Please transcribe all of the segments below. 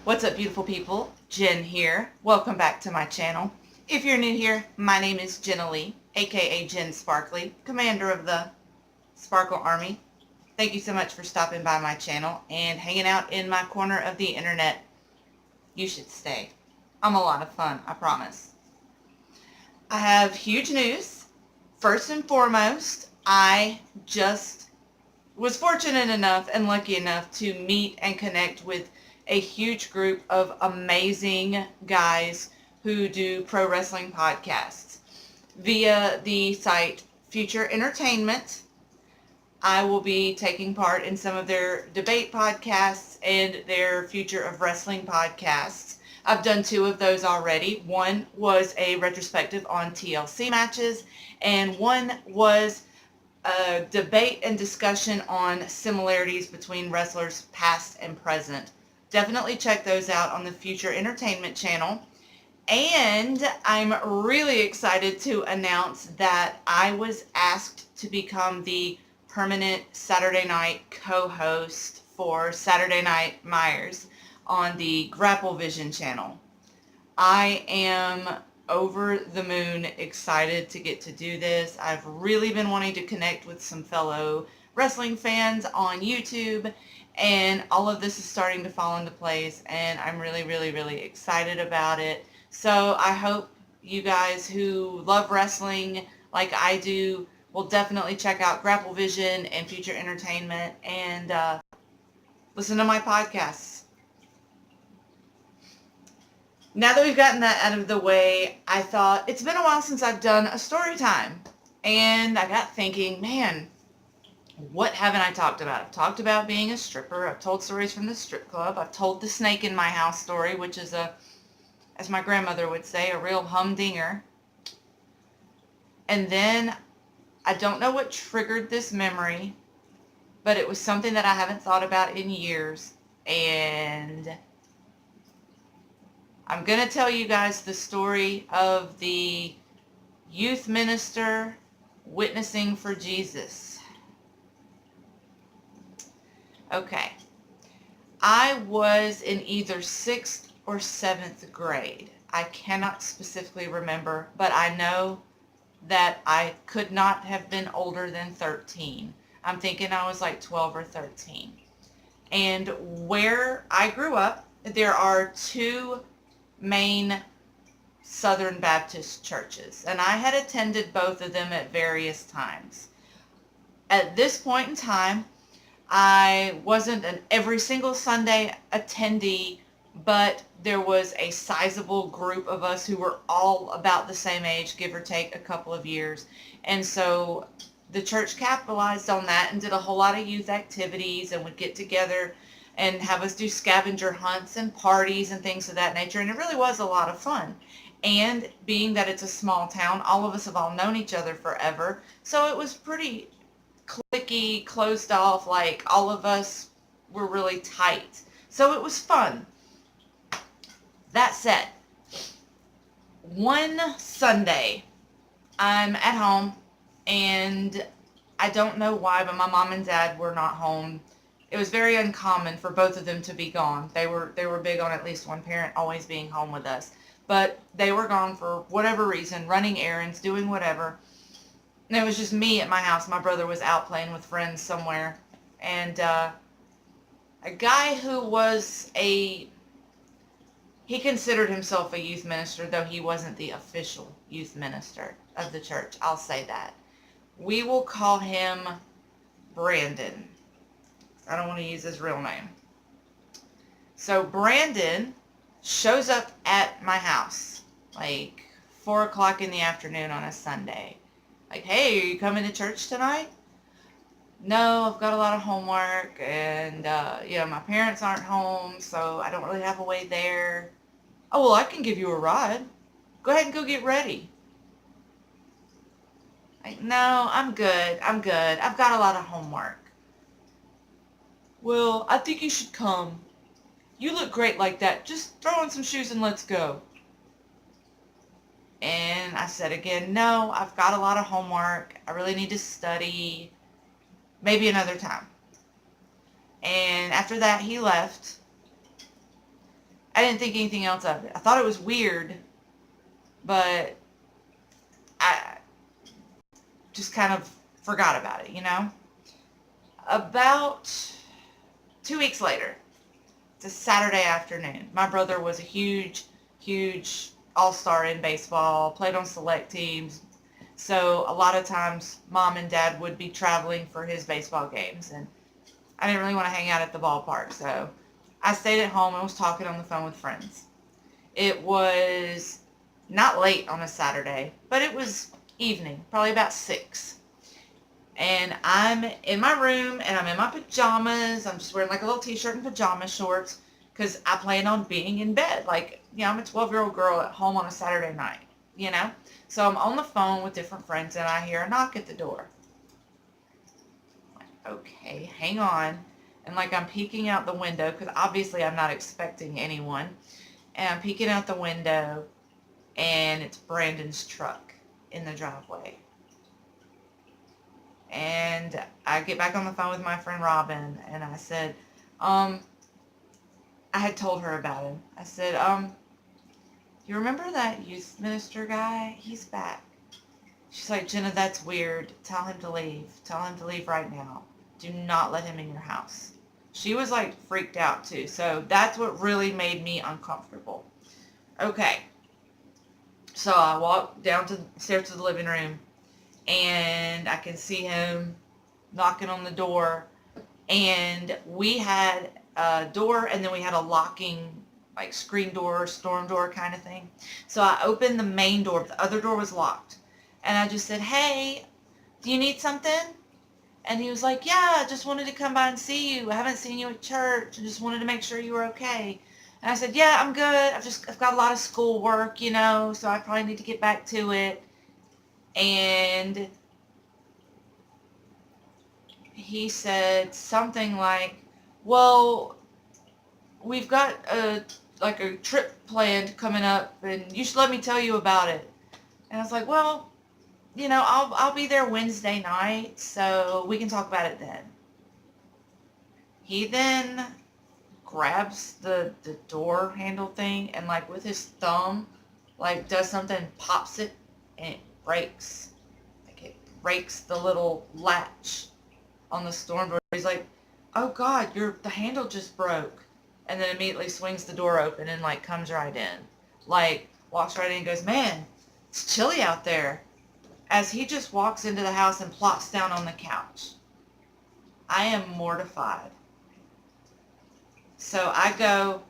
What's up, beautiful people? Jen here. Welcome back to my channel. If you're new here, my name is Jenna Lee, aka Jen Sparkly, commander of the Sparkle Army. Thank you so much for stopping by my channel and hanging out in my corner of the internet. You should stay. I'm a lot of fun, I promise. I have huge news. First and foremost, I just was fortunate enough and lucky enough to meet and connect with a huge group of amazing guys who do pro wrestling podcasts via the site Future Entertainment. I will be taking part in some of their debate podcasts and their Future of Wrestling podcasts. I've done 2 of those already. One was a retrospective on TLC matches, and one was a debate and discussion on similarities between wrestlers past and present. Definitely check those out on the Future Entertainment channel. And I'm really excited to announce that I was asked to become the permanent Saturday night co-host for Saturday Night Myers on the Grapple Vision channel. I am over the moon excited to get to do this. I've really been wanting to connect with some fellow wrestling fans on YouTube, and all of this is starting to fall into place, and I'm really excited about it. So I hope you guys who love wrestling like I do will definitely check out Grapple Vision and Future Entertainment and listen to my podcasts. Now that we've gotten that out of the way, I thought it's been a while since I've done a story time. And I got thinking, man, what haven't I talked about? I've talked about being a stripper. I've told stories from the strip club. I've told the snake in my house story, which is as my grandmother would say, a real humdinger. And then I don't know what triggered this memory, but it was something that I haven't thought about in years. And I'm going to tell you guys the story of the youth minister witnessing for Jesus. Okay. I was in either 6th or 7th grade. I cannot specifically remember, but I know that I could not have been older than 13. I'm thinking I was like 12 or 13. And where I grew up, there are 2 main Southern Baptist churches, and I had attended both of them at various times. At this point in time, I wasn't an every single Sunday attendee, but there was a sizable group of us who were all about the same age, give or take a couple of years. And so the church capitalized on that and did a whole lot of youth activities and would get together and have us do scavenger hunts and parties and things of that nature. And it really was a lot of fun. And being that it's a small town, all of us have all known each other forever. So it was pretty cliquey, closed off, like all of us were really tight. So it was fun. That said, one Sunday, I'm at home, and I don't know why, but my mom and dad were not home. It was very uncommon for both of them to be gone. They were big on at least one parent always being home with us. But they were gone for whatever reason, running errands, doing whatever. And it was just me at my house. My brother was out playing with friends somewhere. And a guy who was he considered himself a youth minister, though he wasn't the official youth minister of the church. I'll say that. We will call him Brandon. I don't want to use his real name. So Brandon shows up at my house like 4 o'clock in the afternoon on a Sunday. Like, hey, are you coming to church tonight? No, I've got a lot of homework, and my parents aren't home, so I don't really have a way there. Oh, well, I can give you a ride. Go ahead and go get ready. Like, no, I'm good. I've got a lot of homework. Well, I think you should come. You look great like that. Just throw on some shoes and let's go. And I said again, no, I've got a lot of homework. I really need to study. Maybe another time. And after that, he left. I didn't think anything else of it. I thought it was weird, but I just kind of forgot about it, you know? About 2 weeks later, it's a Saturday afternoon. My brother was a huge all-star in baseball, played on select teams. So a lot of times mom and dad would be traveling for his baseball games, and I didn't really want to hang out at the ballpark. So I stayed at home and was talking on the phone with friends. It was not late on a Saturday, but it was evening, probably about 6. And I'm in my room and I'm in my pajamas. I'm just wearing like a little t-shirt and pajama shorts because I plan on being in bed. Like, you know, I'm a 12-year-old girl at home on a Saturday night, you know? So I'm on the phone with different friends and I hear a knock at the door. Like, okay, hang on. And like I'm peeking out the window because obviously I'm not expecting anyone. And I'm peeking out the window and it's Brandon's truck in the driveway. And I get back on the phone with my friend Robin, and I said, I had told her about him. I said, you remember that youth minister guy? He's back. She's like, Jenna, that's weird. Tell him to leave. Tell him to leave right now. Do not let him in your house. She was like freaked out too. So that's what really made me uncomfortable. Okay. So I walked down to the stairs to the living room, and I can see him knocking on the door, and we had a door and then we had a locking like screen door, storm door kind of thing. So I opened the main door, but the other door was locked, and I just said, hey, do you need something? And he was like, yeah, I just wanted to come by and see you. I haven't seen you at church. I just wanted to make sure you were okay. And I said, yeah, I'm good. I've got a lot of school work, you know, so I probably need to get back to it. And he said something like, well, we've got a trip planned coming up, and you should let me tell you about it. And I was like, well, you know, I'll be there Wednesday night, so we can talk about it then. He then grabs the door handle thing and like with his thumb like does something, pops it, and it breaks. Like it breaks the little latch on the storm door. He's like, oh God, the handle just broke. And then immediately swings the door open and like comes right in. Like walks right in and goes, man, it's chilly out there. As he just walks into the house and plops down on the couch. I am mortified. So I go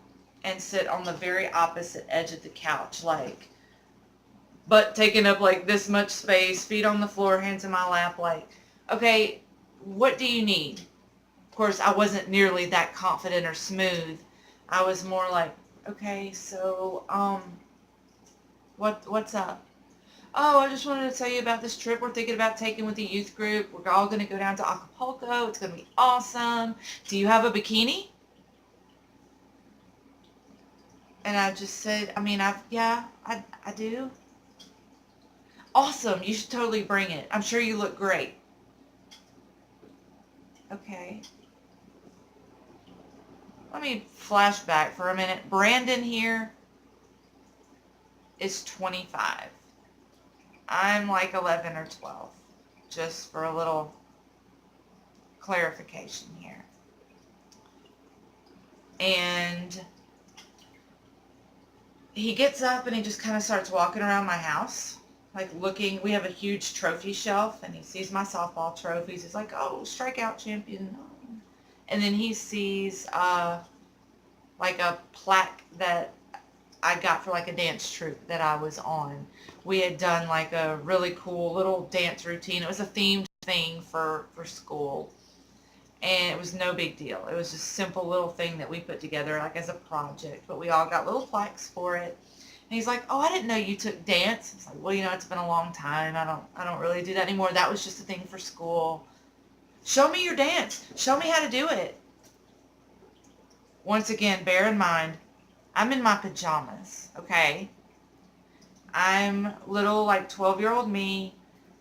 and sit on the very opposite edge of the couch, like butt taking up like this much space, feet on the floor, hands in my lap, like, okay, what do you need? Of course, I wasn't nearly that confident or smooth. I was more like, okay, so, what's up? Oh, I just wanted to tell you about this trip we're thinking about taking with the youth group. We're all going to go down to Acapulco. It's going to be awesome. Do you have a bikini? And I just said, I mean, I do. Awesome. You should totally bring it. I'm sure you look great. Okay. Let me flash back for a minute. Brandon here is 25. I'm like 11 or 12, just for a little clarification here. And he gets up and he just kind of starts walking around my house, like looking. We have a huge trophy shelf, and he sees my softball trophies. He's like, oh, strikeout champion. And then he sees like a plaque that I got for like a dance troupe that I was on. We had done like a really cool little dance routine. It was a themed thing for school. And it was no big deal. It was just a simple little thing that we put together like as a project. But we all got little plaques for it. And he's like, oh, I didn't know you took dance. It's like, well, you know, it's been a long time. I don't really do that anymore. That was just a thing for school. Show me your dance. Show me how to do it. Once again, bear in mind, I'm in my pajamas, okay? I'm little, like, 12-year-old me.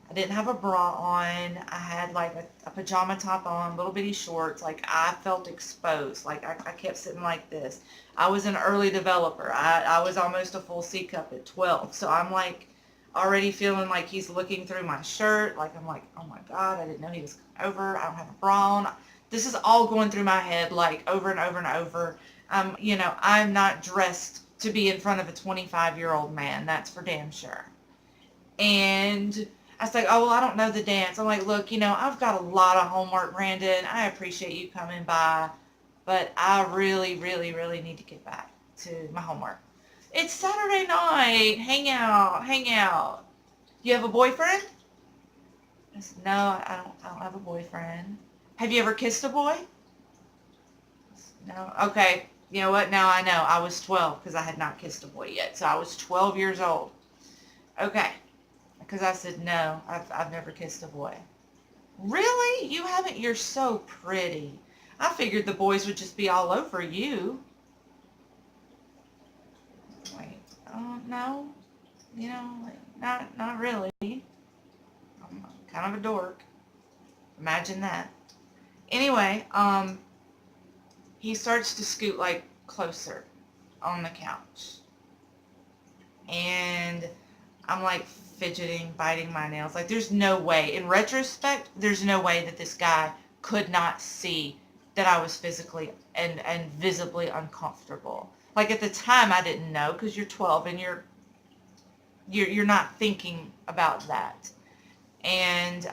I didn't have a bra on. I had like a pajama top on, little bitty shorts. Like I felt exposed. Like I kept sitting like this. I was an early developer. I was almost a full C cup at 12. So I'm like already feeling like he's looking through my shirt. Like I'm like, oh my God, I didn't know he was coming over. I don't have a bra on. This is all going through my head like over and over and over. I'm not dressed to be in front of a 25-year-old man. That's for damn sure. And I was like, oh, well, I don't know the dance. I'm like, look, I've got a lot of homework, Brandon. I appreciate you coming by, but I really, really, really need to get back to my homework. It's Saturday night. Hang out, hang out. You have a boyfriend? I said, no, I don't have a boyfriend. Have you ever kissed a boy? I said, no. Okay. You know what? Now I know. I was 12 because I had not kissed a boy yet. So I was 12 years old. Okay. Because I said, no, I've never kissed a boy. Really? You haven't? You're so pretty. I figured the boys would just be all over you. Wait, oh, no. Not really. I'm kind of a dork. Imagine that. Anyway, he starts to scoot like closer on the couch. And I'm like fidgeting, biting my nails. Like there's no way, in retrospect, there's no way that this guy could not see that I was physically and visibly uncomfortable. Like at the time I didn't know because you're 12 and you're not thinking about that. And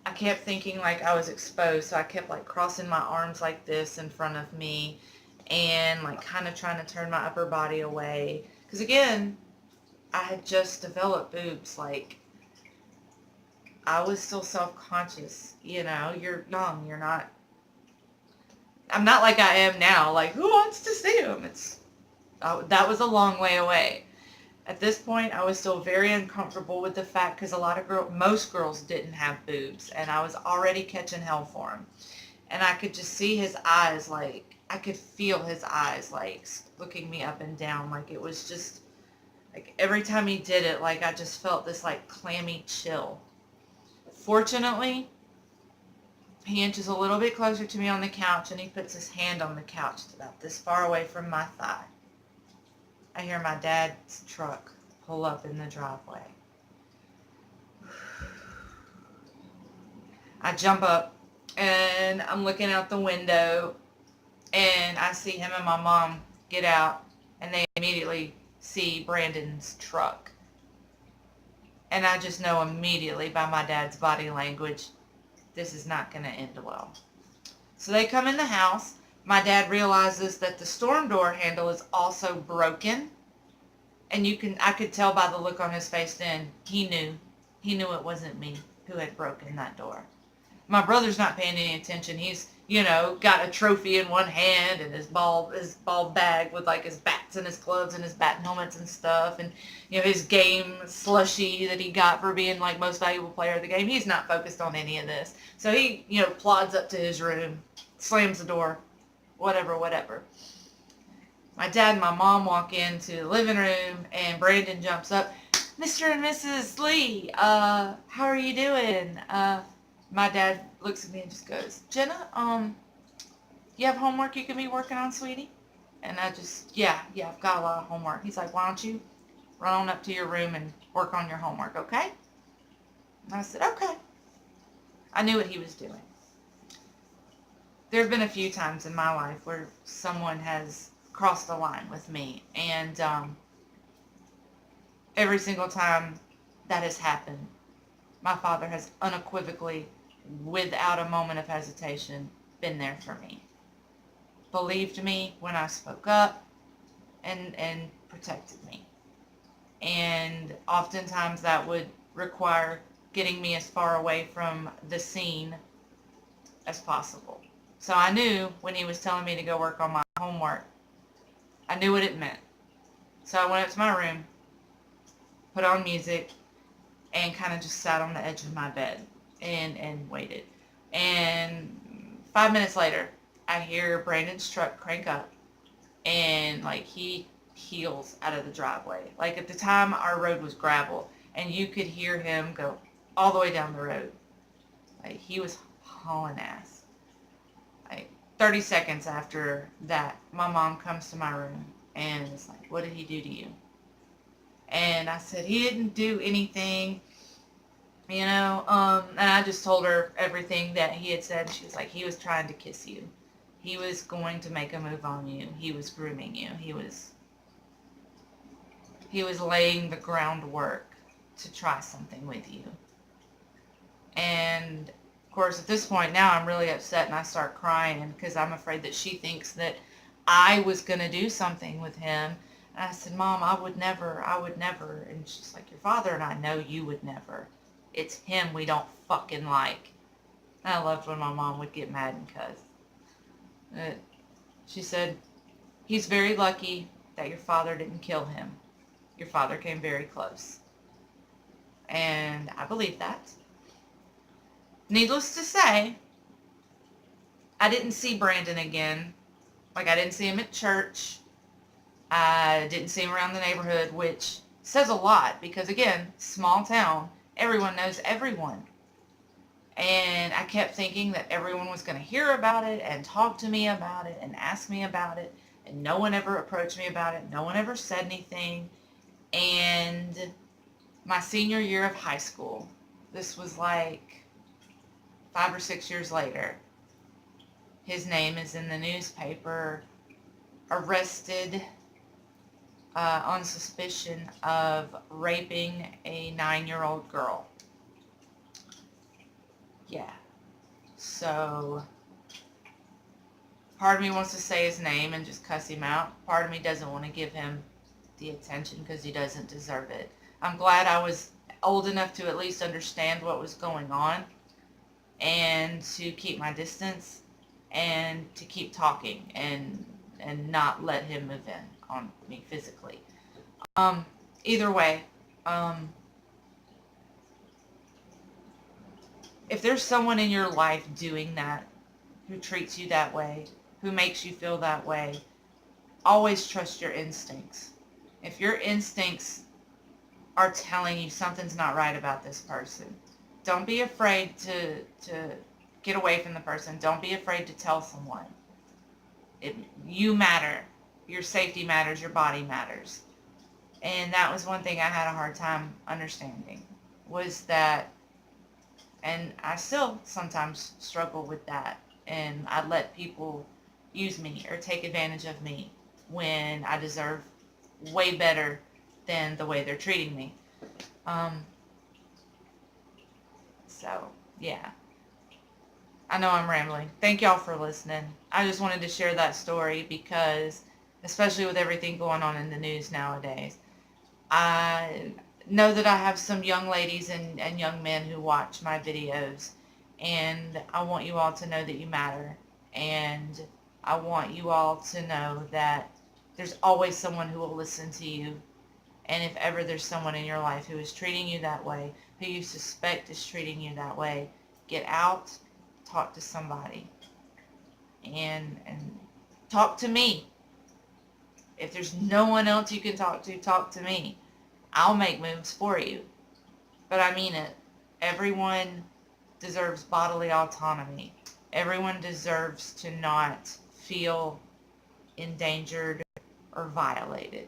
I kept thinking like I was exposed, so I kept like crossing my arms like this in front of me and like kind of trying to turn my upper body away. Because again, I had just developed boobs. Like I was still self-conscious. You're young. You're not. I'm not like I am now. Like who wants to see them? That was a long way away. At this point, I was still very uncomfortable with the fact because most girls didn't have boobs, and I was already catching hell for them. And I could just see his eyes, like I could feel his eyes, like looking me up and down. Like it was just like every time he did it, like I just felt this like clammy chill. Fortunately, he inches a little bit closer to me on the couch, and he puts his hand on the couch about this far away from my thigh. I hear my dad's truck pull up in the driveway. I jump up and I'm looking out the window and I see him and my mom get out and they immediately see Brandon's truck. And I just know immediately by my dad's body language, this is not going to end well. So they come in the house. My dad realizes that the storm door handle is also broken. And I could tell by the look on his face then, he knew it wasn't me who had broken that door. My brother's not paying any attention. He's, got a trophy in one hand and his ball bag with like his bats and his gloves and his bat helmets and stuff. And, his game slushie that he got for being like most valuable player of the game. He's not focused on any of this. So he, plods up to his room, slams the door, whatever. My dad and my mom walk into the living room and Brandon jumps up. Mr. and Mrs. Lee, how are you doing? My dad looks at me and just goes, Jenna, you have homework you can be working on, sweetie? And I just, yeah, I've got a lot of homework. He's like, why don't you run on up to your room and work on your homework, okay? And I said, okay. I knew what he was doing. There have been a few times in my life where someone has crossed the line with me, and every single time that has happened, my father has unequivocally, without a moment of hesitation, been there for me. Believed me when I spoke up and protected me. And oftentimes that would require getting me as far away from the scene as possible. So I knew when he was telling me to go work on my homework, I knew what it meant. So I went up to my room, put on music, and kind of just sat on the edge of my bed and waited. And 5 minutes later, I hear Brandon's truck crank up, and like he peels out of the driveway. Like at the time, our road was gravel, and you could hear him go all the way down the road. Like, he was hauling ass. Like, 30 seconds after that, my mom comes to my room and is like, what did he do to you? And I said, he didn't do anything, and I just told her everything that he had said. She was like, he was trying to kiss you. He was going to make a move on you. He was grooming you. He was laying the groundwork to try something with you. And of course, at this point now, I'm really upset and I start crying because I'm afraid that she thinks that I was going to do something with him. And I said, Mom, I would never. And she's like, your father and I know you would never. It's him we don't fucking like. And I loved when my mom would get mad and cuss. She said, he's very lucky that your father didn't kill him. Your father came very close. And I believe that. Needless to say, I didn't see Brandon again. Like, I didn't see him at church. I didn't see him around the neighborhood, which says a lot because, again, small town, everyone knows everyone. And I kept thinking that everyone was going to hear about it and talk to me about it and ask me about it. And no one ever approached me about it. No one ever said anything. And my senior year of high school, this was like 5 or 6 years later, his name is in the newspaper, arrested on suspicion of raping a 9-year-old girl. Yeah. So, part of me wants to say his name and just cuss him out. Part of me doesn't want to give him the attention because he doesn't deserve it. I'm glad I was old enough to at least understand what was going on and to keep my distance and to keep talking and not let him move in on me physically. Either way, if there's someone in your life doing that, who treats you that way, who makes you feel that way, always trust your instincts. If your instincts are telling you something's not right about this person, don't be afraid to get away from the person. Don't be afraid to tell someone. You matter. Your safety matters. Your body matters. And that was one thing I had a hard time understanding, was that, and I still sometimes struggle with that, and I let people use me or take advantage of me when I deserve way better than the way they're treating me. So, yeah. I know I'm rambling. Thank y'all for listening. I just wanted to share that story because, especially with everything going on in the news nowadays, I know that I have some young ladies and young men who watch my videos, and I want you all to know that you matter, and I want you all to know that there's always someone who will listen to you, and if ever there's someone in your life who is treating you that way, who you suspect is treating you that way, get out, talk to somebody, and talk to me. If there's no one else you can talk to me. I'll make moves for you. But I mean it. Everyone deserves bodily autonomy. Everyone deserves to not feel endangered or violated,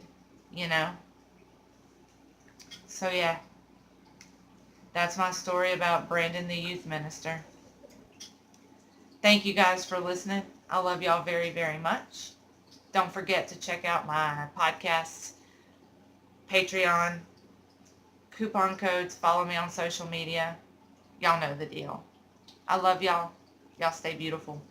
you know? So yeah, that's my story about Brandon the youth minister. Thank you guys for listening. I love y'all very, very much. Don't forget to check out my podcasts, Patreon, coupon codes, follow me on social media. Y'all know the deal. I love y'all. Y'all stay beautiful.